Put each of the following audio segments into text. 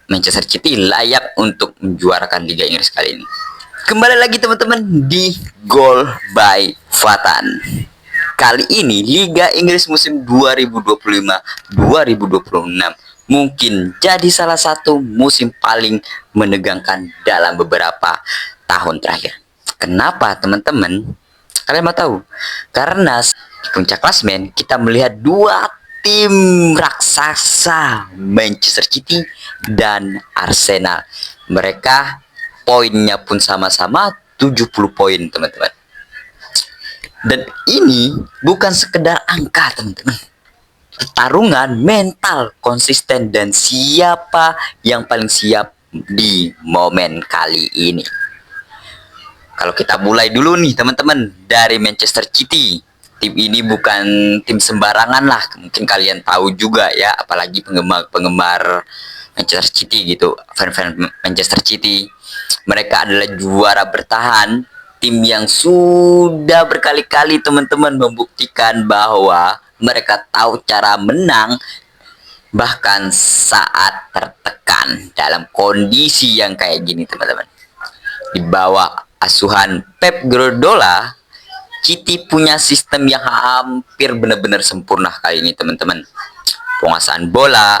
Manchester City layak untuk menjuarakan Liga Inggris kali ini. Kembali lagi teman-teman di Goal by Fatan. Kali ini Liga Inggris musim 2025-2026 mungkin jadi salah satu musim paling menegangkan dalam beberapa tahun terakhir. Kenapa teman-teman? Kalian mau tahu? Karena di puncak klasemen kita melihat dua tim raksasa, Manchester City dan Arsenal. Mereka poinnya pun sama-sama 70 poin teman-teman. Dan ini bukan sekedar angka teman-teman. Pertarungan mental, konsisten, dan siapa yang paling siap di momen kali ini. Kalau kita mulai dulu nih teman-teman dari Manchester City. Tim ini bukan tim sembarangan lah. Mungkin kalian tahu juga ya, apalagi penggemar Manchester City gitu, fan-fan Manchester City. Mereka adalah juara bertahan, tim yang sudah berkali-kali teman-teman membuktikan bahwa mereka tahu cara menang bahkan saat tertekan dalam kondisi yang kayak gini teman-teman. Di bawah asuhan Pep Guardiola, City punya sistem yang hampir benar-benar sempurna kali ini teman-teman. Penguasaan bola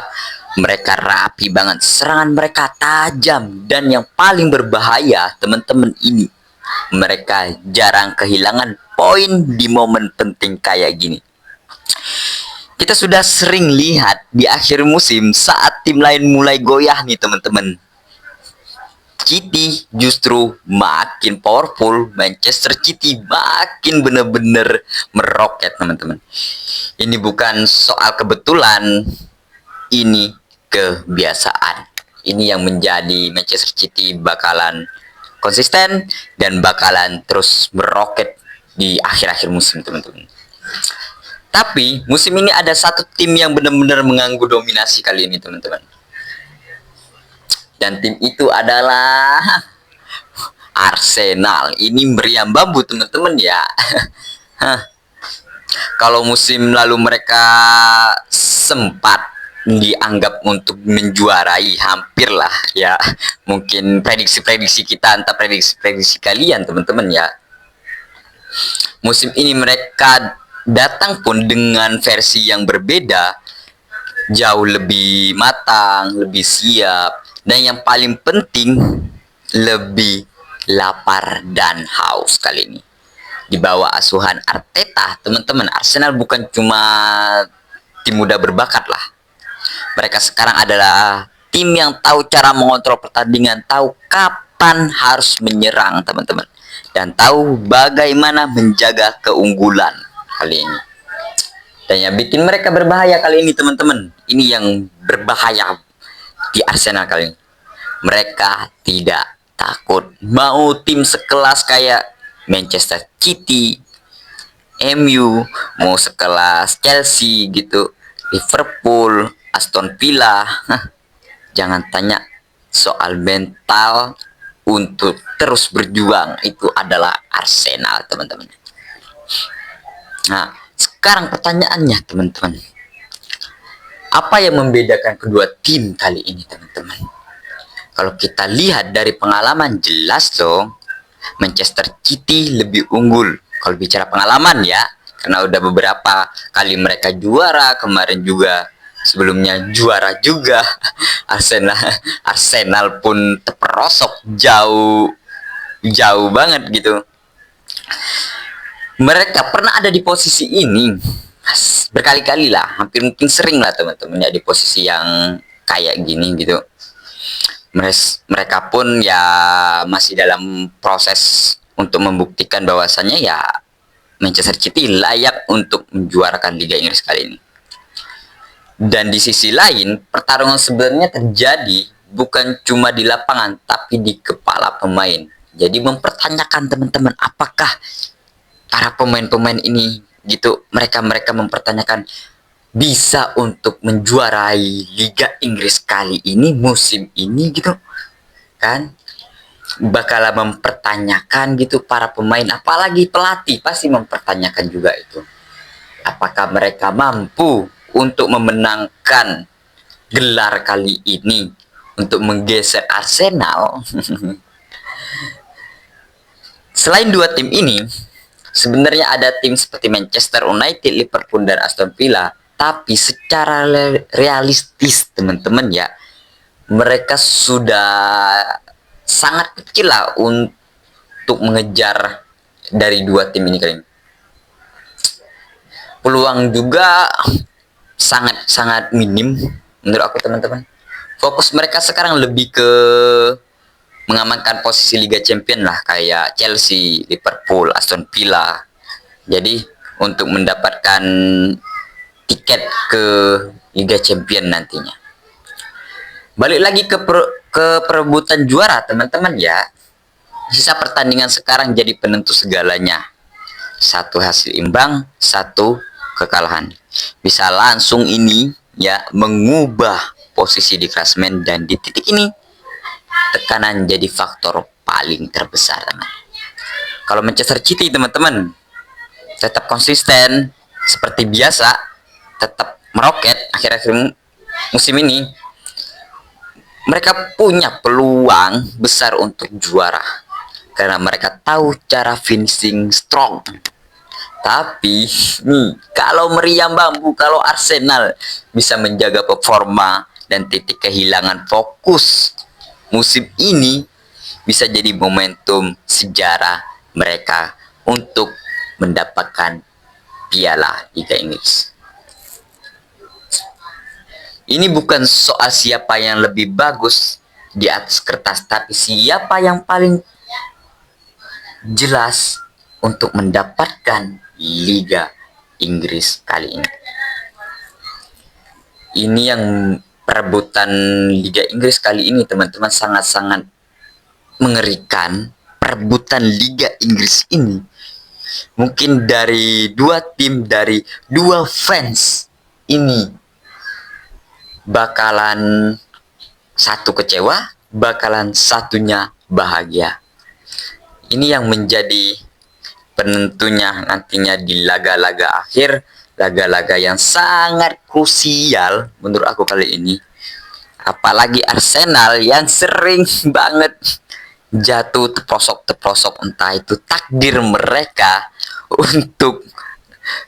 mereka rapi banget, serangan mereka tajam, dan yang paling berbahaya teman-teman ini, mereka jarang kehilangan poin di momen penting kayak gini. Kita sudah sering lihat di akhir musim saat tim lain mulai goyah nih teman-teman, City justru makin powerful, Manchester City makin bener-bener meroket teman-teman. Ini bukan soal kebetulan, ini kebiasaan. Ini yang menjadi Manchester City bakalan konsisten dan bakalan terus meroket di akhir-akhir musim teman-teman. Tapi musim ini ada satu tim yang benar-benar mengganggu dominasi kali ini teman-teman. Dan tim itu adalah Arsenal. Ini meriam bambu teman-teman ya. Kalau musim lalu mereka sempat dianggap untuk menjuarai, hampir lah ya. Mungkin prediksi-prediksi kita entah prediksi-prediksi kalian teman-teman ya. Musim ini mereka datang pun dengan versi yang berbeda, jauh lebih matang, lebih siap, dan yang paling penting lebih lapar dan haus kali ini. Di bawah asuhan Arteta teman-teman, Arsenal bukan cuma tim muda berbakat lah. Mereka sekarang adalah tim yang tahu cara mengontrol pertandingan, tahu kapan harus menyerang teman-teman, dan tahu bagaimana menjaga keunggulan kali ini. Dan yang bikin mereka berbahaya kali ini teman-teman, ini yang berbahaya di Arsenal kali ini, mereka tidak takut. Mau tim sekelas kayak Manchester City, MU, mau sekelas Chelsea gitu, Liverpool, Aston Villa, jangan tanya soal mental untuk terus berjuang, itu adalah Arsenal teman-teman. Nah, sekarang pertanyaannya teman-teman, apa yang membedakan kedua tim kali ini teman-teman? Kalau kita lihat dari pengalaman, jelas dong Manchester City lebih unggul. Kalau bicara pengalaman ya, karena udah beberapa kali mereka juara, kemarin juga sebelumnya juara juga. Arsenal pun terperosok jauh banget gitu. Mereka pernah ada di posisi ini berkali-kali lah, hampir mungkin sering lah teman-teman ya, di posisi yang kayak gini gitu. Mereka pun ya masih dalam proses untuk membuktikan bahwasannya ya Manchester City layak untuk menjuarakan Liga Inggris kali ini. Dan di sisi lain, pertarungan sebenarnya terjadi bukan cuma di lapangan, tapi di kepala pemain. Jadi mempertanyakan teman-teman, apakah para pemain-pemain ini gitu, mereka mempertanyakan bisa untuk menjuarai Liga Inggris kali ini, musim ini gitu kan, bakal mempertanyakan gitu para pemain, apalagi pelatih pasti mempertanyakan juga itu, apakah mereka mampu untuk memenangkan gelar kali ini untuk menggeser Arsenal. Selain dua tim ini, sebenarnya ada tim seperti Manchester United, Liverpool, dan Aston Villa. Tapi secara realistis teman-teman ya, mereka sudah sangat kecil lah untuk mengejar dari dua tim ini kali. Peluang juga sangat minim menurut aku teman-teman. Fokus mereka sekarang lebih ke mengamankan posisi Liga Champion lah, kayak Chelsea, Liverpool, Aston Villa. Jadi untuk mendapatkan tiket ke Liga Champion nantinya. Balik lagi ke perebutan juara teman-teman ya. Sisa pertandingan sekarang jadi penentu segalanya. Satu hasil imbang, satu kekalahan. Bisa langsung ini ya mengubah posisi di klasemen, dan di titik ini tekanan jadi faktor paling terbesar teman. Kalau Manchester City teman-teman tetap konsisten seperti biasa, tetap meroket akhir-akhir musim ini, mereka punya peluang besar untuk juara karena mereka tahu cara finishing strong. Tapi nih, kalau meriam bambu, kalau Arsenal bisa menjaga performa dan titik kehilangan fokus musim ini, bisa jadi momentum sejarah mereka untuk mendapatkan piala Liga Inggris. Ini bukan soal siapa yang lebih bagus di atas kertas, tapi siapa yang paling jelas untuk mendapatkan Liga Inggris kali ini. Ini yang perebutan Liga Inggris kali ini teman-teman sangat-sangat mengerikan. Perebutan Liga Inggris ini mungkin dari dua tim, dari dua fans ini bakalan satu kecewa, bakalan satunya bahagia. Ini yang menjadi penentunya nantinya di laga-laga akhir, laga-laga yang sangat krusial menurut aku kali ini. Apalagi Arsenal yang sering banget jatuh terprosok, entah itu takdir mereka untuk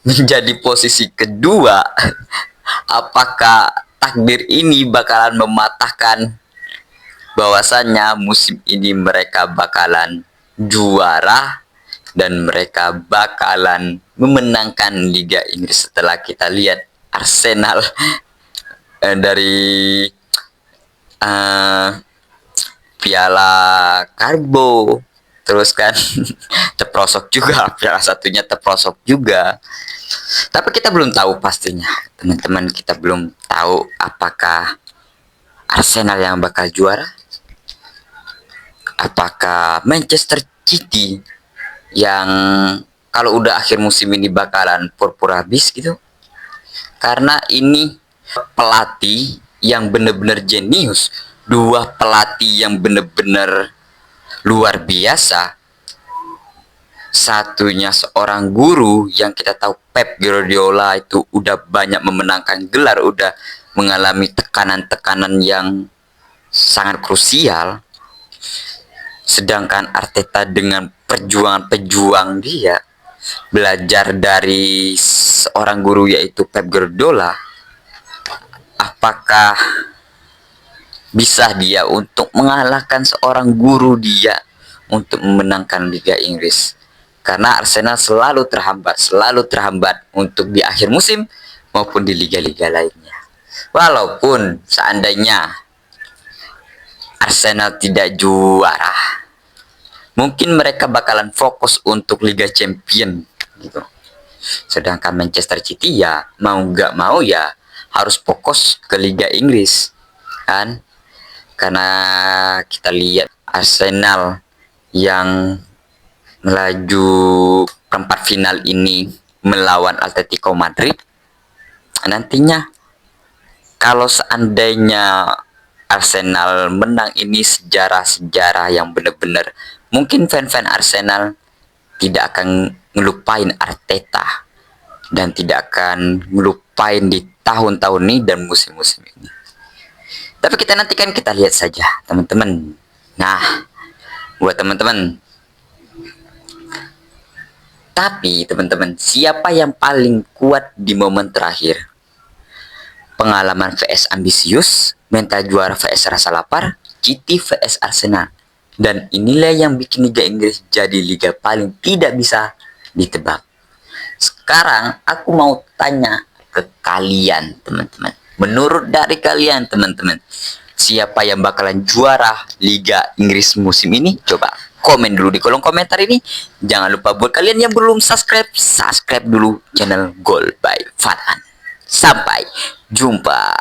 menjadi posisi kedua. Apakah takdir ini bakalan mematahkan bahwasannya musim ini mereka bakalan juara dan mereka bakalan memenangkan Liga Inggris? Setelah kita lihat Arsenal dari Piala Karbo, terus kan terprosok juga, piala satunya terprosok juga. Tapi kita belum tahu pastinya teman-teman, kita belum tahu apakah Arsenal yang bakal juara, apakah Manchester City yang kalau udah akhir musim ini bakalan pur-pur habis gitu. Karena ini pelatih yang bener-bener jenius, dua pelatih yang bener-bener luar biasa. Satunya seorang guru yang kita tahu, Pep Guardiola, itu udah banyak memenangkan gelar, udah mengalami tekanan-tekanan yang sangat krusial. Sedangkan Arteta dengan perjuangan dia belajar dari seorang guru yaitu Pep Guardiola, apakah bisa dia untuk mengalahkan seorang guru dia untuk memenangkan Liga Inggris? Karena Arsenal selalu terhambat untuk di akhir musim maupun di liga-liga lainnya. Walaupun seandainya Arsenal tidak juara, mungkin mereka bakalan fokus untuk Liga Champion gitu. Sedangkan Manchester City ya mau nggak mau ya harus fokus ke Liga Inggris kan. Karena kita lihat Arsenal yang melaju perempat final ini melawan Atletico Madrid, nantinya kalau seandainya Arsenal menang, ini sejarah-sejarah yang benar-benar mungkin fan-fan Arsenal tidak akan ngelupain Arteta dan tidak akan ngelupain di tahun-tahun ini dan musim-musim ini. Tapi kita nantikan, kita lihat saja teman-teman. Nah, buat teman-teman, tapi teman-teman, siapa yang paling kuat di momen terakhir? Pengalaman vs ambisius, mental juara vs rasa lapar, City vs Arsenal. Dan inilah yang bikin Liga Inggris jadi liga paling tidak bisa ditebak. Sekarang aku mau tanya ke kalian teman-teman. Menurut dari kalian teman-teman, siapa yang bakalan juara Liga Inggris musim ini? Coba komen dulu di kolom komentar ini. Jangan lupa buat kalian yang belum subscribe, subscribe dulu channel Goal by Farhan. Sampai jumpa.